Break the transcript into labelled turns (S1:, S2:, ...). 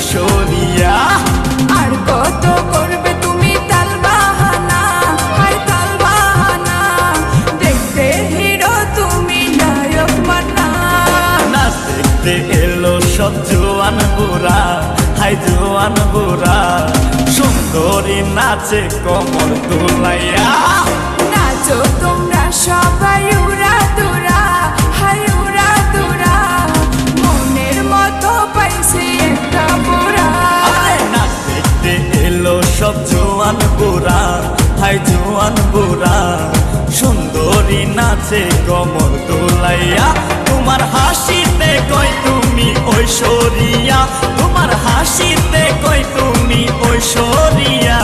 S1: ঐশ্বরিয়া।
S2: আর কত করবে তুমি তাল বাহানা, হাই তাল বাহানা, দেখতে হিরো তুমি নায়ক মান্না।
S1: নাচ দেখতে এলো সব জোয়ান বুড়া, হাই জোয়ান বুড়া, সুন্দরী নাচে কমর দুলাইয়া।
S2: নাচো তোমরা সবাই উড়া দুরা, হাই উড়া দুরা, মনের মতো পাইছি একটা বুড়া।
S1: নাচ দেখতে এলো সব জোয়ান বুড়া, হাই জোয়ান বুড়া, সুন্দরী নাচে কমর দুলাইয়া। তোমার হাসিতে কই তুমি ঐশ্বরিয়া, তোমার হাসিতে কই তুমি ঐশ্বরিয়া।